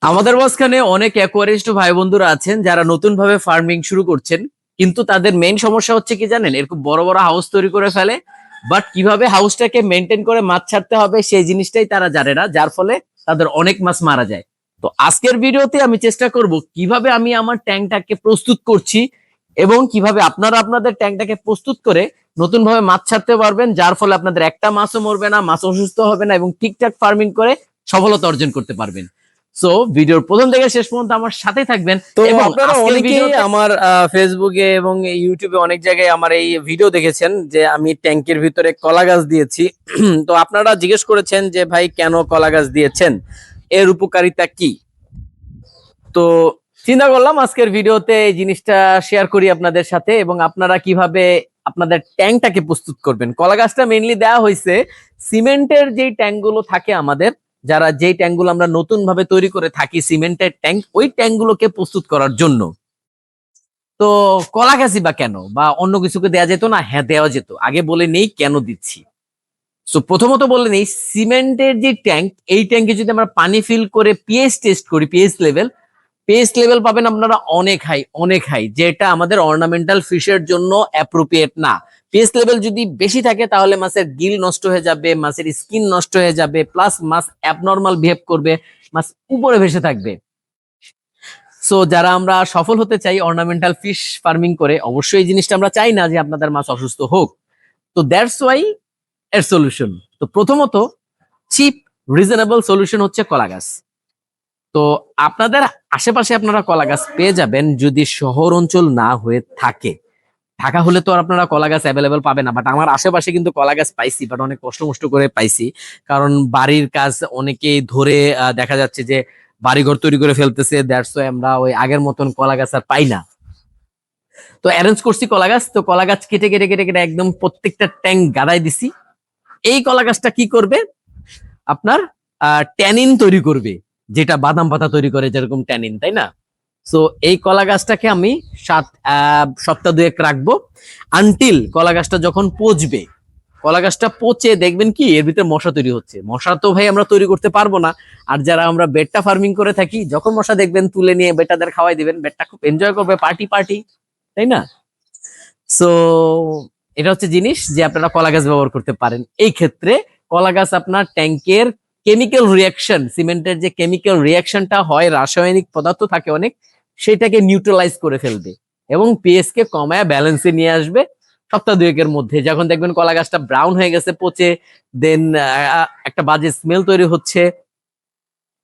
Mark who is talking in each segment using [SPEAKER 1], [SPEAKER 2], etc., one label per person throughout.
[SPEAKER 1] আমাদের মাঝখানে অনেক অ্যাকোয়ারিস্ট ভাই বন্ধুরা আছেন যারা নতুন ভাবে ফার্মিং শুরু করছেন, কিন্তু তাদের মেইন সমস্যা হচ্ছে কি জানেন, এরকম বড় বড় হাউস তৈরি করে ফেলে, বাট কিভাবে হাউসটাকে মেনটেন করে মাছ ছাড়তে হবে সেই জিনিসটাই তারা জানে না, যার ফলে তাদের অনেক মাছ মারা যায়। তো আজকের ভিডিওতে আমি চেষ্টা করব কিভাবে আমি আমার ট্যাঙ্কটাকে প্রস্তুত করছি এবং কিভাবে আপনারা আপনাদের ট্যাঙ্কটাকে প্রস্তুত করে নতুন ভাবে মাছ ছাড়তে পারবেন, যার ফলে আপনাদের একটা মাছও মরবে না, মাছ অসুস্থ হবে না এবং ঠিকঠাক ফার্মিং করে সফলতা অর্জন করতে পারবেন। সো ভিডিওর প্রথম থেকে শেষ পর্যন্ত আমার সাথে থাকবেন।
[SPEAKER 2] তো
[SPEAKER 1] এবং
[SPEAKER 2] আপনারা
[SPEAKER 1] আজকের
[SPEAKER 2] অনেকেই
[SPEAKER 1] ভিডিওতে
[SPEAKER 2] আমার ফেসবুকে এবং ইউটিউবে অনেক জায়গায় আমার এই ভিডিও দেখেছেন যে আমি ট্যাঙ্কের ভিতরে কলা গাছ দিয়েছি। তো আপনারা জিজ্ঞেস করেছেন যে ভাই কেন কলা গাছ দিয়েছেন, এর উপকারিতা কি।
[SPEAKER 1] তো চিন্তা করলাম আজকের ভিডিওতে এই জিনিসটা শেয়ার করি আপনাদের সাথে, এবং আপনারা কিভাবে আপনাদের ট্যাঙ্কটাকে প্রস্তুত করবেন। কলা গাছটা মেইনলি দেওয়া হয়েছে সিমেন্টের যেই ট্যাঙ্কগুলো থাকে আমাদের, যারা যেই ট্যাঙ্কগুলো আমরা নতুন ভাবে তৈরি করে থাকি সিমেন্টের ট্যাঙ্ক, ওই ট্যাঙ্কগুলোকে প্রস্তুত করার জন্য। তো কলা গাছই বা কেন, বা অন্য কিছুকে দেওয়া যেত না? হ্যাঁ, দেওয়া যেত। আগে বলে নেই কেন দিচ্ছি। সো প্রথমত বলে নেই, সিমেন্টের যে ট্যাঙ্ক, এই ট্যাঙ্কে যদি আমরা পানি ফিল করে পিএইচ টেস্ট করি, পিএইচ লেভেল পাবেন আপনারা অনেক হাই, অনেক হাই, যেটা আমাদের অর্নামেন্টাল ফিশের জন্য অ্যাপ্রোপ্রিয়েট না। পিএইচ লেভেল যদি বেশি থাকে তাহলে মাছের গিল নষ্ট হয়ে যাবে, মাছের স্কিন নষ্ট হয়ে যাবে, প্লাস মাছ অ্যাবনর্মাল বিহেভ করবে, মাছ উপরে ভেসে থাকবে। সো যারা আমরা সফল হতে চাই অর্নামেন্টাল ফিশ ফার্মিং করে, অবশ্যই এই জিনিসটা আমরা চাই না যে আপনাদের মাছ অসুস্থ হোক। তো দ্যাটস ওয়াই এর সলিউশন। তো প্রথমত চিপ রিজনেবল সলিউশন হচ্ছে কলা গাছ। তো আপনাদের আশেপাশে আপনারা কলা গাছ পেয়ে যাবেন, যদি শহর অঞ্চল না হয়ে থাকে। ঢাকা হলে তো আর আপনারা কলা গাছ অ্যাভেলেবেল পাবেন না, বাট আমার আশেপাশে কিন্তু কলা গাছ পাইছি, বাট অনেক কষ্ট মষ্ট করে পাইছি। কারণ বাড়ির কাজ অনেকেই ধরে দেখা যাচ্ছে যে বাড়িঘর তৈরি করে ফেলতেছে, দ্যাটস ওয়াই আমরা ওই আগের মতন কলা গাছ আর পাই না। তো অ্যারেঞ্জ করছি কলা গাছ, তো কলা গাছ কেটে কেটে কেটে কেটে একদম প্রত্যেকটা ট্যাঙ্ক গাদাই দিছি। এই কলা গাছটা কি করবে, আপনার ট্যানিন তৈরি করবে, যেটা বাদাম পাতা তৈরি করে যেরকম ট্যানিন, তাই না? সো এই কলা গাছটাকে আমি সপ্তাহ দুয়েক রাখবো, আনটিল কলা গাছটা যখন পচবে। কলা গাছটা পচে দেখবেন কি এর ভিতরে মশা তৈরি হচ্ছে। মশা তো ভাই আমরা তৈরি করতে পারবো না। আর যারা আমরা বেডটা ফার্মিং করে থাকি, যখন মশা দেখবেন তুলে নিয়ে বেটাদের খাওয়াই দিবেন, বেডটা খুব এনজয় করবে, পার্টি পার্টি, তাই না? সো এটা হচ্ছে জিনিস যে আপনারা কলা গাছ ব্যবহার করতে পারেন। এই ক্ষেত্রে কলা গাছ আপনার ট্যাঙ্কের কেমিক্যাল রিয়াকশন, সিমেন্টের যে কেমিক্যাল রিয়াকশনটা হয়, রাসায়নিক পদার্থ থাকে অনেক, সেটাকে নিউট্রালাইজ করে ফেলবে এবং পিএইচ কে কমায় ব্যালেন্সে নিয়ে আসবে সপ্তাহ দুয়েকের মধ্যে। যখন দেখবেন কলা গাছটা ব্রাউন হয়ে গেছে পচে, দেন একটা বাজে স্মেল তৈরি হচ্ছে,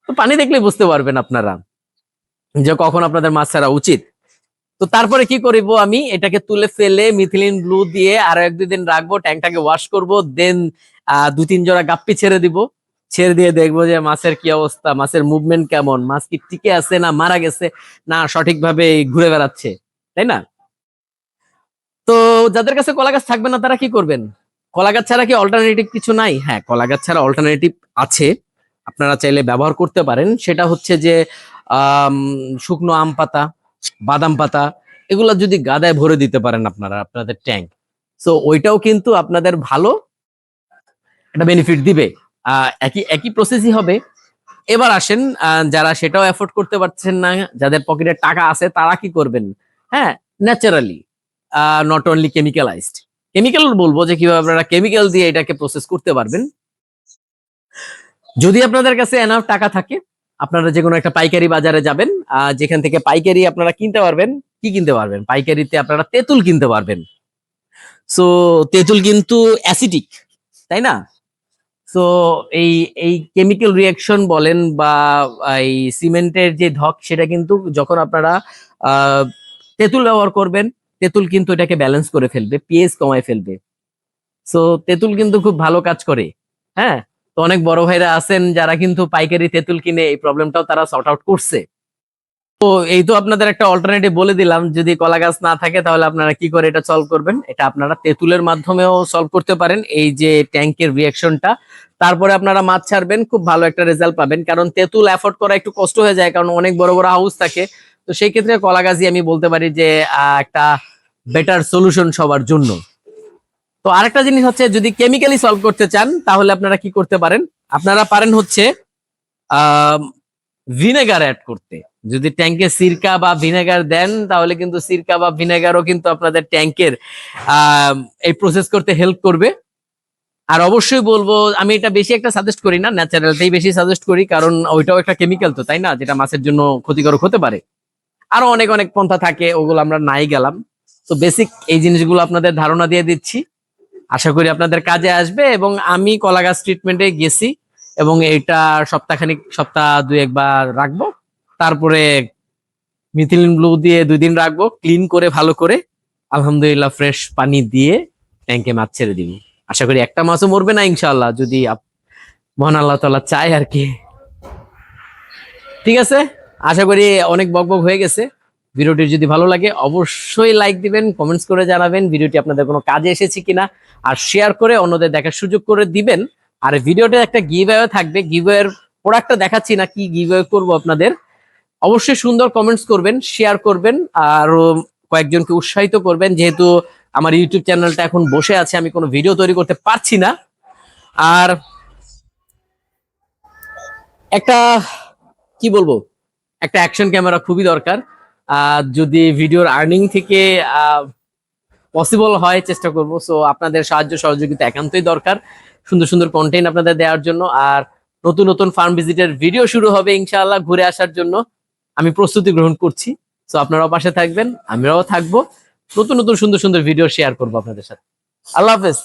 [SPEAKER 1] তো পানি দেখলে বুঝতে পারবেন আপনারা যে কখন আপনাদের মাছ ছাড়া উচিত। তো তারপরে কি করব, আমি এটাকে তুলে ফেলে মিথিলিন ব্লু দিয়ে আরো এক দুই দিন রাখবো, ট্যাঙ্কটাকে ওয়াশ করব, দেন দু তিন জোড়া গাপ্পি ছেড়ে দিব। ছেড়ে দিয়ে দেখবো যে মাছের কি অবস্থা, মাছের মুভমেন্ট কেমন, মাছ কি টিকে আছে না মারা গেছে, না সঠিকভাবে ঘুরে বেড়াচ্ছে, তাই না? তো যাদের কাছে কলা গাছ থাকবে না তারা কি করবেন? কলা গাছ ছাড়া কি অল্টারনেটিভ কিছু নাই? হ্যাঁ, কলা গাছ ছাড়া অল্টারনেটিভ আছে, আপনারা চাইলে ব্যবহার করতে পারেন। সেটা হচ্ছে যে আম, শুকনো আম পাতা, বাদাম পাতা, এগুলা যদি গাদায় ভরে দিতে পারেন আপনারা আপনাদের ট্যাঙ্ক, সো ওইটাও কিন্তু আপনাদের ভালো একটা বেনিফিট দিবে। একই একই প্রসেসই হবে। এবার আসেন, যারা সেটাও এফোর্ড করতে পারছেন না, যাদের পকেটে টাকা আছে, তারা কি করবেন? হ্যাঁ, ন্যাচারালি, নট অনলি কেমিক্যালাইজড। কেমিক্যাল বলবো যে কিভাবে আপনারা কেমিক্যাল দিয়ে এটাকে প্রসেস করতে পারবেন। যদি আপনাদের কাছে এনাফ টাকা থাকে, আপনারা যে কোনো একটা পাইকারি বাজারে যাবেন, যেখান থেকে পাইকারি আপনারা কিনতে পারবেন। কি কিনতে পারবেন? পাইকারিতে আপনারা তেঁতুল কিনতে পারবেন। সো তেঁতুল কিন্তু অ্যাসিডিক, তাই না? সো এই এই কেমিক্যাল রিয়াকশন বলেন বা এই সিমেন্টের যে ধক, সেটা কিন্তু যখন আপনারা আহ তেঁতুল ব্যবহার করবেন, তেঁতুল কিন্তু এটাকে ব্যালেন্স করে ফেলবে, পিএইচ কমায় ফেলবে। সো তেঁতুল কিন্তু খুব ভালো কাজ করে। হ্যাঁ, তো অনেক বড় ভাইরা আছেন যারা কিন্তু পাইকারি তেঁতুল কিনে এই প্রবলেমটাও তারা সর্ট আউট করছে। তো এই তো আপনাদের একটা অল্টারনেটিভ বলে দিলাম। যদি কলা গাছ না থাকে তাহলে আপনারা কি করে এটা সলভ করবেন? এটা আপনারা তেঁতুলের মাধ্যমেও সলভ করতে পারেন, এই যে ট্যাঙ্কের রিয়াকশনটা। তারপরে আপনারা মাছ ছাড়বেন, খুব ভালো একটা রেজাল্ট পাবেন। কারণ তেঁতুল এফোর্ড করা একটু কষ্ট হয়ে যায়, কারণ অনেক বড় বড় হাউস থাকে। তো সেই ক্ষেত্রে কলা গাছই আমি বলতে পারি যে একটা বেটার সলিউশন সবার জন্য। তো আরেকটা জিনিস হচ্ছে, যদি কেমিক্যালি সলভ করতে চান তাহলে আপনারা কি করতে পারেন? আপনারা পারেন হচ্ছে ভিনেগার অ্যাড করতে। যদি ট্যাঙ্কে সিরকা বা ভিনেগার দেন তাহলে কিন্তু সিরকা বা ভিনেগারও কিন্তু আপনাদের ট্যাঙ্কের এই প্রসেস করতে হেল্প করবে। আর অবশ্যই বলবো, আমি এটা বেশি একটা সাজেস্ট করি না, ন্যাচারালটাই বেশি সাজেস্ট করি, কারণ ওইটাও একটা কেমিক্যাল তো, তাই না, যেটা মাছের জন্য ক্ষতিকারক হতে পারে। আরো অনেক অনেক পন্থা থাকে, ওগুলো আমরা নাই গেলাম। তো বেসিক এই জিনিসগুলো আপনাদের ধারণা দিয়ে দিচ্ছি, আশা করি আপনাদের কাজে আসবে। এবং আমি কলা গাছ ট্রিটমেন্টে গেছি এবং এটা সপ্তাহ 2-1 বার রাখবো, তারপরে মিথিলিন ব্লু দিয়ে 2 দিন রাখবো, ক্লিন করে ভালো করে, আলহামদুলিল্লাহ ফ্রেশ পানি দিয়ে ট্যাঙ্কে মাছ ছেড়ে দিব। আশা করি একটা মাছও মরবে না ইনশাআল্লাহ, যদি মহান আল্লাহ তাআলা চায় আর কি। ঠিক আছে, আশা করি অনেক বকবক হয়ে গেছে। ভিডিওটি যদি ভালো লাগে অবশ্যই লাইক দিবেন, কমেন্টস করে জানাবেন ভিডিওটি আপনাদের কোনো কাজে এসেছে কিনা, আর শেয়ার করে অন্যদের দেখার সুযোগ করে দিবেন। আর ভিডিওতে একটা গিভঅ্যাওয়ে থাকবে, গিভঅ্যাওয়ের প্রোডাক্টটা দেখাচ্ছি না, কি গিভঅ্যাওয়ে করব আপনাদের। অবশ্যই সুন্দর কমেন্টস করবেন, শেয়ার করবেন, আর কয়েকজনকে উৎসাহিত করবেন, যেহেতু আমার ইউটিউব চ্যানেলটা এখন বসে আছে, আমি কোনো ভিডিও তৈরি করতে পারছি না। আর একটা কি বলবো, একটা অ্যাকশন ক্যামেরা খুবই দরকার। যদি ভিডিওর আর্নিং থেকে পসিবল হয় চেষ্টা করব। সো আপনাদের সাহায্য সহযোগিতা একান্তই দরকার সুন্দর সুন্দর কন্টেন্ট আপনাদের দেওয়ার জন্য। আর নতুন নতুন ফার্ম ভিজিটের ভিডিও শুরু হবে ইনশাআল্লাহ, ঘুরে আসার জন্য আমি প্রস্তুতি গ্রহণ করছি। সো আপনারাও পাশে থাকবেন, আমরাও থাকবো, নতুন নতুন সুন্দর সুন্দর ভিডিও শেয়ার করবো আপনাদের সাথে। আল্লাহ হাফেজ।